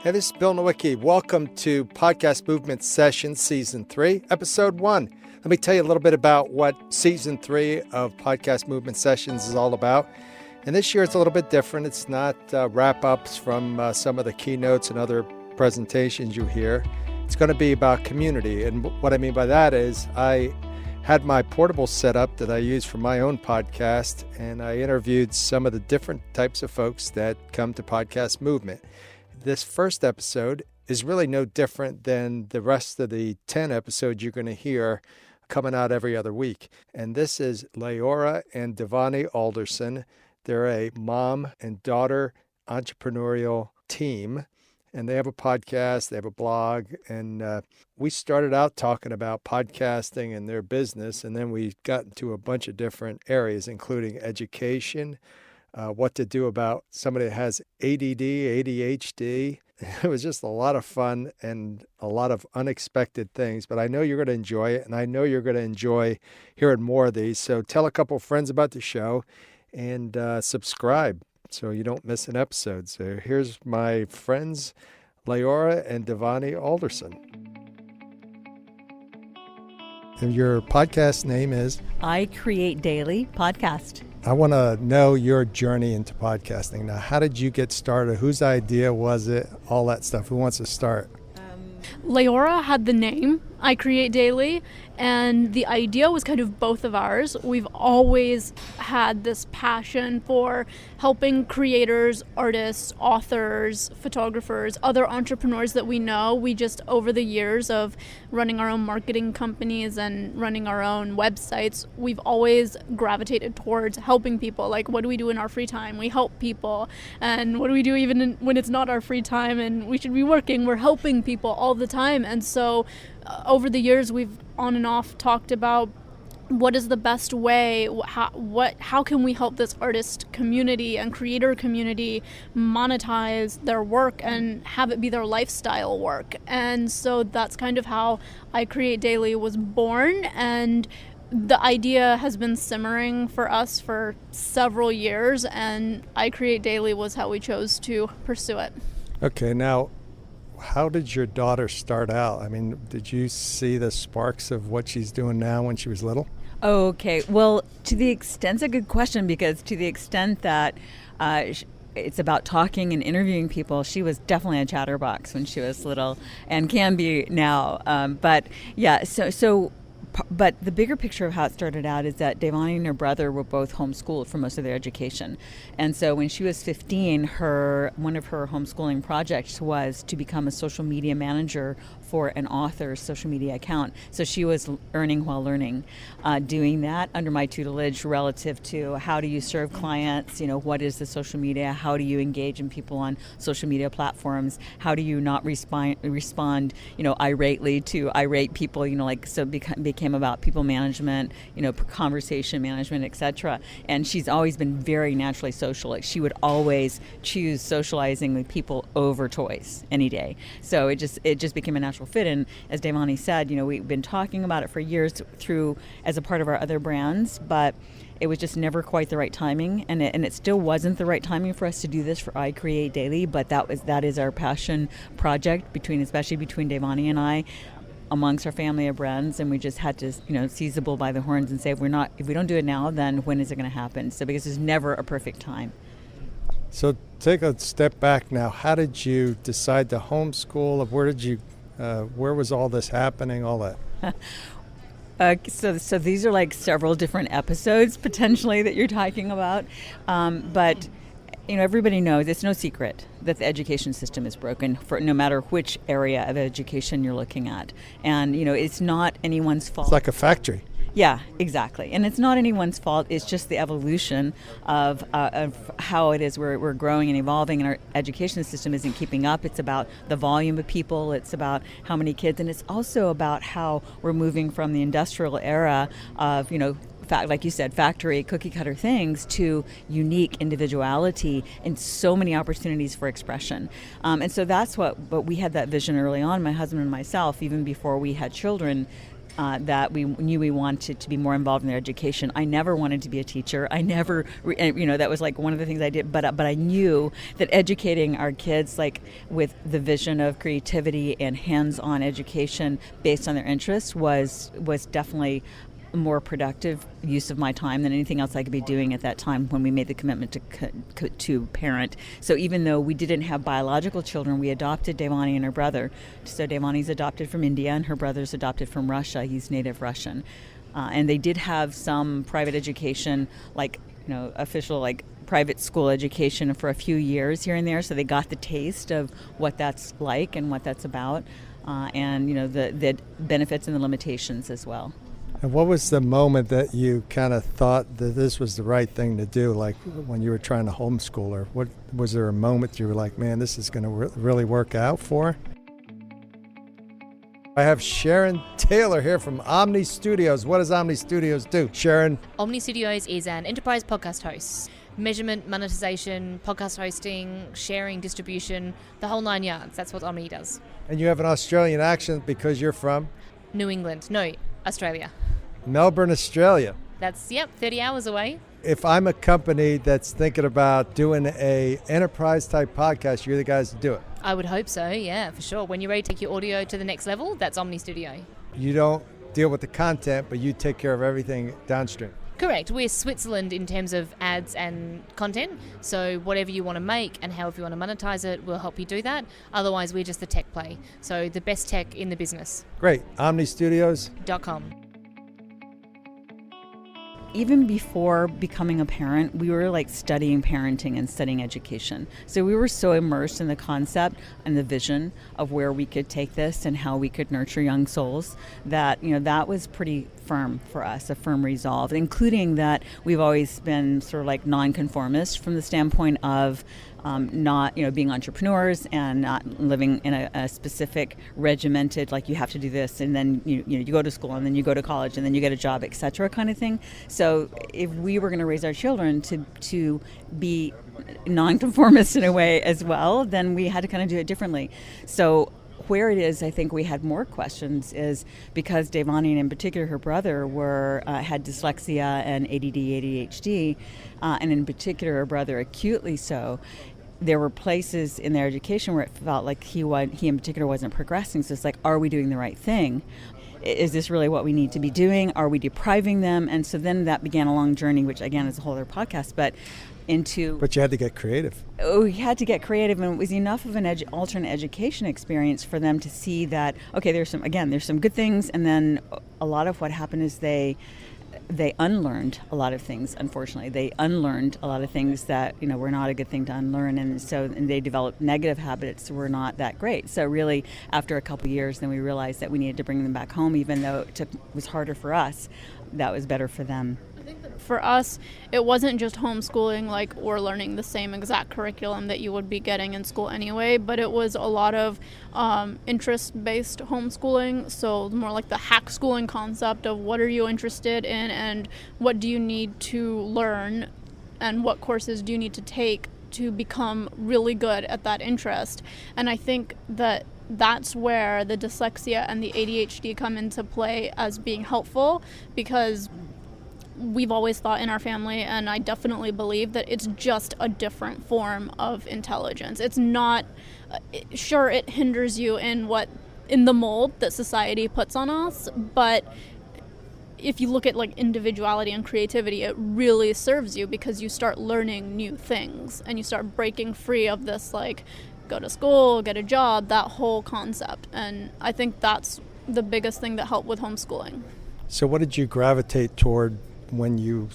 Hey, this is Bill Nowicki. Welcome to Podcast Movement Sessions Season 3, Episode 1. Let me tell you a little bit about what Season 3 of Podcast Movement Sessions is all about. And this year it's a little bit different. It's not wrap-ups from some of the keynotes and other presentations you hear. It's going to be about community. And what I mean by that is I had my portable setup that I use for my own podcast, and I interviewed some of the different types of folks that come to Podcast Movement. This first episode is really no different than the rest of the 10 episodes you're going to hear coming out every other week. And this is LeAura and Devani Alderson. They're a mom and daughter entrepreneurial team, and they have a podcast, they have a blog, and we started out talking about podcasting and their business, and then we got into a bunch of different areas, including education, what to do about somebody that has ADD, ADHD. It was just a lot of fun and a lot of unexpected things, but I know you're going to enjoy it, and I know you're going to enjoy hearing more of these. So tell a couple friends about the show and subscribe so you don't miss an episode. So here's my friends, LeAura and Devani Alderson. And your podcast name is? I Create Daily Podcast. I want to know your journey into podcasting. Now, how did you get started? Whose idea was it? All that stuff. Who wants to start? LeAura had the name, I Create Daily, and the idea was kind of both of ours. We've always had this passion for helping creators, artists, authors, photographers, other entrepreneurs that we know. We just, over the years of running our own marketing companies and running our own websites, we've always gravitated towards helping people. Like, what do we do in our free time? We help people. And what do we do even when it's not our free time and we should be working? We're helping people all the time. And so over the years, we've on and off talked about what is the best way, how can we help this artist community and creator community monetize their work and have it be their lifestyle work. And so that's kind of how I Create Daily was born, and the idea has been simmering for us for several years, and I Create Daily was how we chose to pursue it. Okay, now, how did your daughter start out? I mean, did you see the sparks of what she's doing now when she was little? Okay, well, to the extent, it's a good question, because to the extent that it's about talking and interviewing people, she was definitely a chatterbox when she was little and can be now. But the bigger picture of how it started out is that Devani and her brother were both homeschooled for most of their education. And so when she was 15, one of her homeschooling projects was to become a social media manager for an author's social media account. So she was earning while learning, doing that under my tutelage relative to how do you serve clients, what is the social media, how do you engage in people on social media platforms, how do you not respond irately to irate people, became about people management, conversation management, etc. And she's always been very naturally social. Like, she would always choose socializing with people over toys any day. So it just became a natural fit. And as Devani said, we've been talking about it for years through as a part of our other brands, but it was just never quite the right timing, and it still wasn't the right timing for us to do this for I Create Daily. But that is our passion project, especially between Devani and I, amongst our family of brands, and we just had to, seize the bull by the horns and say, if we don't do it now, then when is it going to happen? So because there's never a perfect time. So take a step back now. How did you decide to homeschool? Where was all this happening? All that. So these are like several different episodes potentially that you're talking about, but. Everybody knows, it's no secret that the education system is broken for no matter which area of education you're looking at. And, it's not anyone's fault. It's like a factory. Yeah, exactly. And it's not anyone's fault. It's just the evolution of how it is we're growing and evolving, and our education system isn't keeping up. It's about the volume of people. It's about how many kids. And it's also about how we're moving from the industrial era of, like you said, factory, cookie cutter things to unique individuality and so many opportunities for expression. And so that's but we had that vision early on, my husband and myself, even before we had children, that we knew we wanted to be more involved in their education. I never wanted to be a teacher. I never, that was like one of the things I did. But I knew that educating our kids, like with the vision of creativity and hands-on education based on their interests, was definitely a more productive use of my time than anything else I could be doing at that time when we made the commitment to parent. So even though we didn't have biological children, we adopted Devani and her brother. So Devani's adopted from India and her brother's adopted from Russia. He's native Russian. And they did have some private education, like, official, like, private school education for a few years here and there. So they got the taste of what that's like and what that's about, and, the benefits and the limitations as well. And what was the moment that you kind of thought that this was the right thing to do, like when you were trying to homeschool her? What was there a moment you were like, man, this is going to really work out for? I have Sharon Taylor here from Omni Studios. What does Omni Studios do? Sharon? Omni Studios is an enterprise podcast host. Measurement, monetization, podcast hosting, sharing, distribution, the whole 9 yards. That's what Omni does. And you have an Australian accent because you're from? New England. No, Australia. Melbourne, Australia. That's, 30 hours away. If I'm a company that's thinking about doing a enterprise type podcast, you're the guys to do it. I would hope so, yeah, for sure. When you're ready to take your audio to the next level, that's Omni Studio. You don't deal with the content, but you take care of everything downstream. Correct. We're Switzerland in terms of ads and content. So whatever you want to make and however you want to monetize it, we'll help you do that. Otherwise, we're just the tech play. So the best tech in the business. Great. OmniStudios.com. Even before becoming a parent, we were like studying parenting and studying education. So we were so immersed in the concept and the vision of where we could take this and how we could nurture young souls that, that was pretty firm for us, a firm resolve, including that we've always been sort of like nonconformist from the standpoint of not, being entrepreneurs and not living in a specific regimented, like you have to do this and then you go to school and then you go to college and then you get a job, etc. kind of thing. So if we were going to raise our children to be nonconformist in a way as well, then we had to kind of do it differently. So where it is, I think we had more questions is because Devani and in particular her brother had dyslexia and ADD, ADHD, and in particular her brother acutely so. There were places in their education where it felt like he in particular wasn't progressing. So it's like, are we doing the right thing? Is this really what we need to be doing? Are we depriving them? And so then that began a long journey, which again is a whole other podcast, but you had to get creative. We had to get creative, and it was enough of an alternate education experience for them to see that, okay, there's some good things, and then a lot of what happened is they unlearned a lot of things. Unfortunately, they unlearned a lot of things that were not a good thing to unlearn, and they developed negative habits that were not that great. So really, after a couple years, then we realized that we needed to bring them back home, even though it was harder for us. That was better for them. I think that for us, it wasn't just homeschooling, like we're learning the same exact curriculum that you would be getting in school anyway, but it was a lot of interest-based homeschooling, so more like the hack schooling concept of what are you interested in and what do you need to learn and what courses do you need to take to become really good at that interest. And I think that that's where the dyslexia and the ADHD come into play as being helpful, because we've always thought in our family, and I definitely believe, that it's just a different form of intelligence. It's not, sure, it hinders you in the mold that society puts on us, but if you look at like individuality and creativity, it really serves you because you start learning new things and you start breaking free of this like go to school, get a job, that whole concept. And I think that's the biggest thing that helped with homeschooling. So what did you gravitate toward when you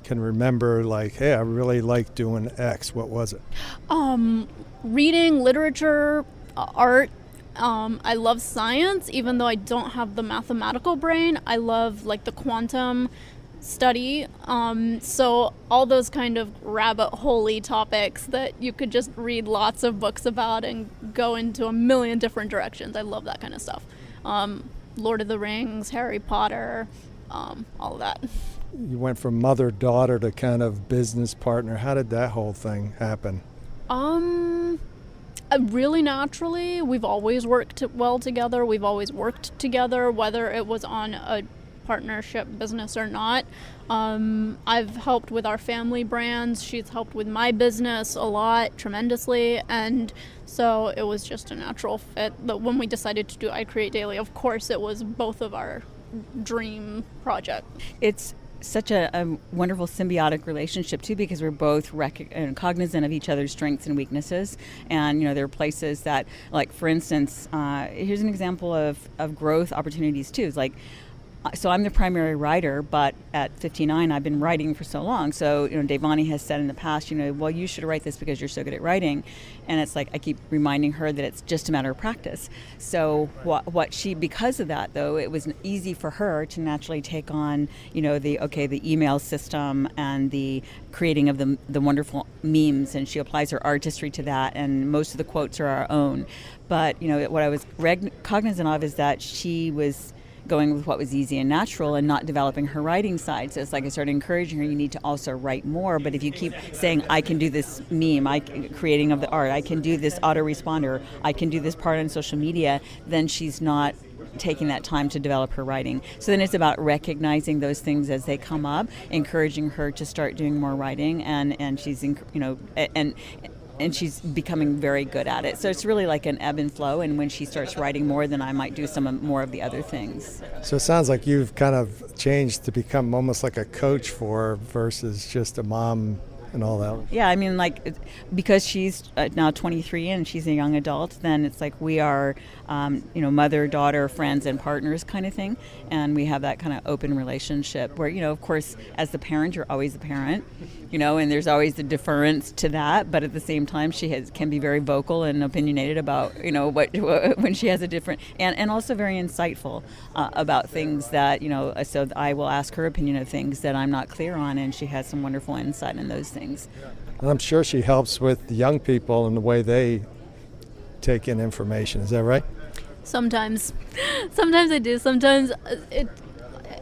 can remember, like, hey, I really like doing X? What was it? Reading, literature, art. I love science, even though I don't have the mathematical brain. I love like the quantum study. So all those kind of rabbit hole-y topics that you could just read lots of books about and go into a million different directions. I love that kind of stuff. Lord of the Rings, Harry Potter, all of that. You went from mother-daughter to kind of business partner. How did that whole thing happen? Really naturally, we've always worked well together. We've always worked together, whether it was on a partnership business or not. I've helped with our family brands. She's helped with my business a lot, tremendously. And so it was just a natural fit that when we decided to do I Create Daily, of course, it was both of our dream project. It's such a wonderful symbiotic relationship too, because we're both cognizant of each other's strengths and weaknesses. And there are places that, like for instance, here's an example of growth opportunities too. It's like, so I'm the primary writer, but at 59, I've been writing for so long. So, Devani has said in the past, well, you should write this because you're so good at writing. And it's like, I keep reminding her that it's just a matter of practice. So because of that, though, it was easy for her to naturally take on, the email system and the creating of the wonderful memes. And she applies her artistry to that. And most of the quotes are our own. But, what I was cognizant of is that she was going with what was easy and natural and not developing her writing side. So it's like I started encouraging her, you need to also write more. But if you keep saying, I can do this meme, creating of the art, I can do this autoresponder, I can do this part on social media, then she's not taking that time to develop her writing. So then it's about recognizing those things as they come up, encouraging her to start doing more writing, and she's, and she's becoming very good at it. So it's really like an ebb and flow, and when she starts writing more, then I might do more of the other things. So it sounds like you've kind of changed to become almost like a coach for her versus just a mom and all that. Yeah, I mean, like, because she's now 23 and she's a young adult, then it's like we are, mother, daughter, friends, and partners kind of thing. And we have that kind of open relationship where, of course, as the parent, you're always the parent, and there's always the deference to that. But at the same time, she can be very vocal and opinionated about, what when she has a different, and also very insightful about things that, so I will ask her opinion of things that I'm not clear on, and she has some wonderful insight in those things. And I'm sure she helps with the young people and the way they take in information. Is that right? Sometimes I do. Sometimes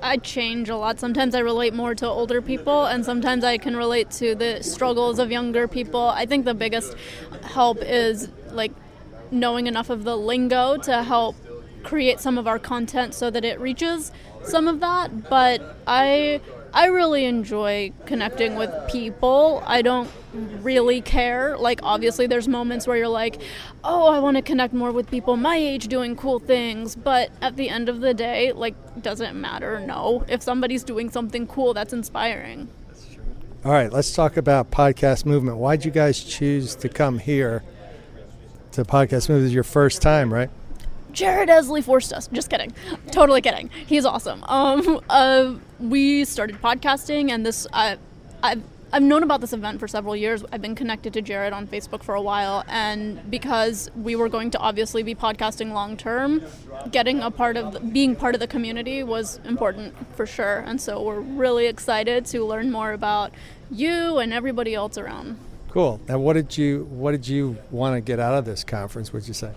I change a lot. Sometimes I relate more to older people, and sometimes I can relate to the struggles of younger people. I think the biggest help is like knowing enough of the lingo to help create some of our content so that it reaches some of that. But I really enjoy connecting with people. I don't really care. Like, obviously there's moments where you're like, oh, I want to connect more with people my age doing cool things. But at the end of the day, like, doesn't matter. No, if somebody's doing something cool, that's inspiring. All right, let's talk about Podcast Movement. Why'd you guys choose to come here to Podcast Movement? This is your first time, right? Jared Esley forced us. Just kidding. Totally kidding. He's awesome. We started podcasting, and this I've known about this event for several years. I've been connected to Jared on Facebook for a while, and because we were going to obviously be podcasting long term, being part of the community was important for sure. And so we're really excited to learn more about you and everybody else around. Cool. Now, what did you want to get out of this conference, would you say?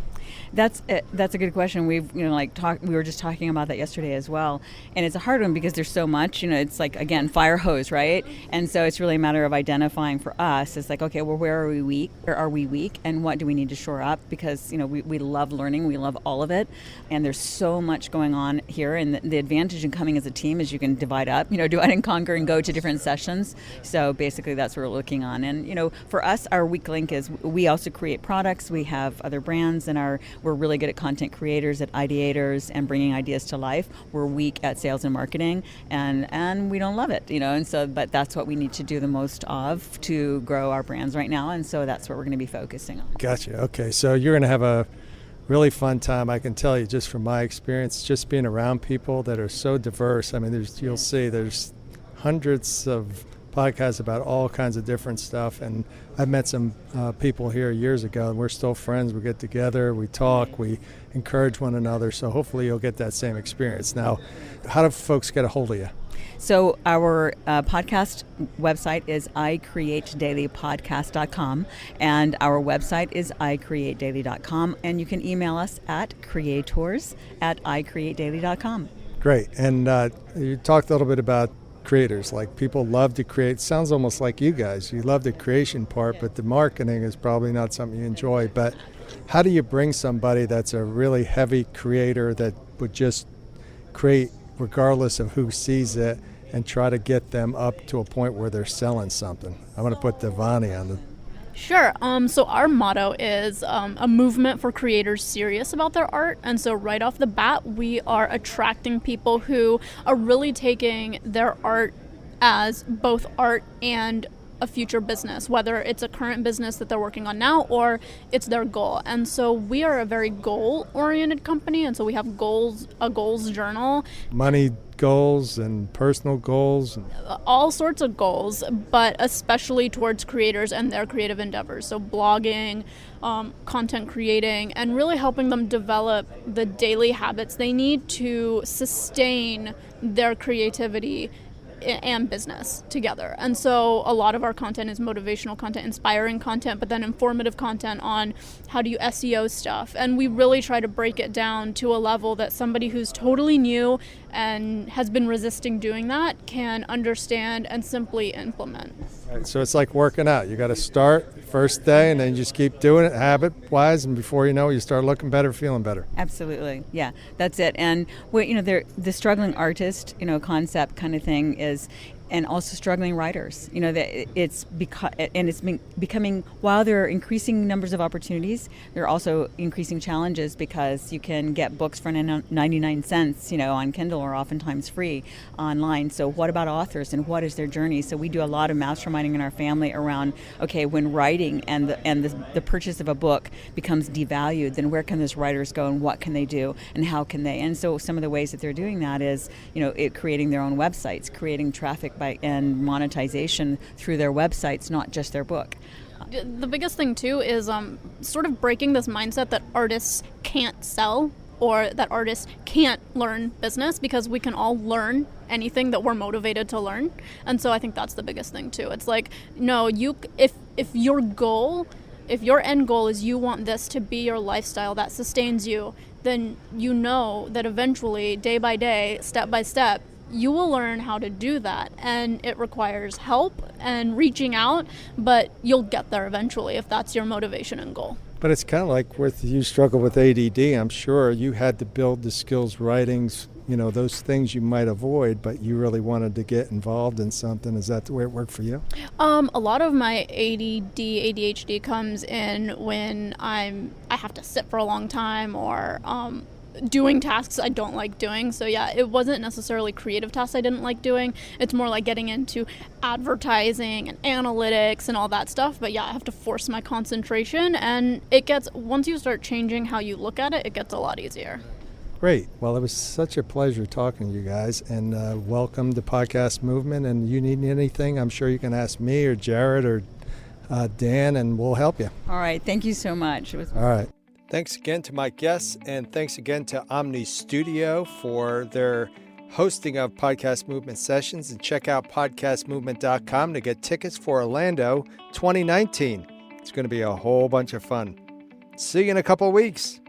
That's a good question. We were just talking about that yesterday as well, and it's a hard one because there's so much. It's like, again, fire hose, right? And so it's really a matter of identifying for us. It's like, okay, well, where are we weak, or are we weak, and what do we need to shore up? Because we love learning, we love all of it, and there's so much going on here. And the advantage in coming as a team is you can divide up, divide and conquer, and go to different sessions. So basically, that's what we're looking on. And for us, our weak link is we also create products. We have other brands, and we're really good at content creators, at ideators, and bringing ideas to life. We're weak at sales and marketing, and we don't love it, and so, but that's what we need to do the most of to grow our brands right now, and so that's what we're going to be focusing on. Gotcha. Okay, so you're going to have a really fun time. I can tell you just from my experience, just being around people that are so diverse. I mean, you'll see there's hundreds of podcasts about all kinds of different stuff, and I've met some people here years ago, and we're still friends. We get together, we talk, we encourage one another, so hopefully you'll get that same experience. Now, how do folks get a hold of you? So our podcast website is icreatedailypodcast.com, and our website is icreatedaily.com, and you can email us at creators@icreatedaily.com. Great. And you talked a little bit about creators. Like, people love to create. Sounds almost like you guys. You love the creation part, but the marketing is probably not something you enjoy. But how do you bring somebody that's a really heavy creator that would just create regardless of who sees it and try to get them up to a point where they're selling something? I want to put Devani on the... Sure. So our motto is a movement for creators serious about their art. And so right off the bat, we are attracting people who are really taking their art as both art and a future business, whether it's a current business that they're working on now or it's their goal. And so we are a very goal-oriented company, and so we have goals, a goals journal. Money goals and personal goals. All sorts of goals, but especially towards creators and their creative endeavors. So blogging, content creating, and really helping them develop the daily habits they need to sustain their creativity and business together. And so a lot of our content is motivational content, inspiring content, but then informative content on how do you SEO stuff. And we really try to break it down to a level that somebody who's totally new and has been resisting doing that can understand and simply implement. Right, so it's like working out. You got to start first day and then you just keep doing it habit-wise, and before you know it, you start looking better, feeling better. Absolutely. Yeah, that's it. And the struggling artist, concept kind of thing is, and also struggling writers. It's becoming, while there are increasing numbers of opportunities, there are also increasing challenges, because you can get books for 99 cents, on Kindle, or oftentimes free online. So what about authors, and what is their journey? So we do a lot of masterminding in our family around, okay, when writing and the purchase of a book becomes devalued, then where can those writers go, and what can they do, and how can they? And so some of the ways that they're doing that is, creating their own websites, creating traffic and monetization through their websites, not just their book. The biggest thing too is sort of breaking this mindset that artists can't sell, or that artists can't learn business, because we can all learn anything that we're motivated to learn. And so I think that's the biggest thing too. It's like, no, if your end goal is you want this to be your lifestyle that sustains you, then you know that eventually, day by day, step by step, you will learn how to do that. And it requires help and reaching out, but you'll get there eventually if that's your motivation and goal. But it's kind of like with you struggle with ADD. I'm sure you had to build the skills, writings, those things you might avoid, but you really wanted to get involved in something. Is that the way it worked for you? A lot of my ADD, ADHD comes in when I have to sit for a long time, or doing tasks I don't like doing. So yeah, it wasn't necessarily creative tasks I didn't like doing. It's more like getting into advertising and analytics and all that stuff. But yeah, I have to force my concentration, and once you start changing how you look at it, it gets a lot easier. Great. Well, it was such a pleasure talking to you guys, and welcome to Podcast Movement. And you need anything, I'm sure you can ask me or Jared or Dan, and we'll help you. All right. Thank you so much. All right. Thanks again to my guests, and thanks again to Omni Studio for their hosting of Podcast Movement sessions. And check out podcastmovement.com to get tickets for Orlando 2019. It's going to be a whole bunch of fun. See you in a couple of weeks.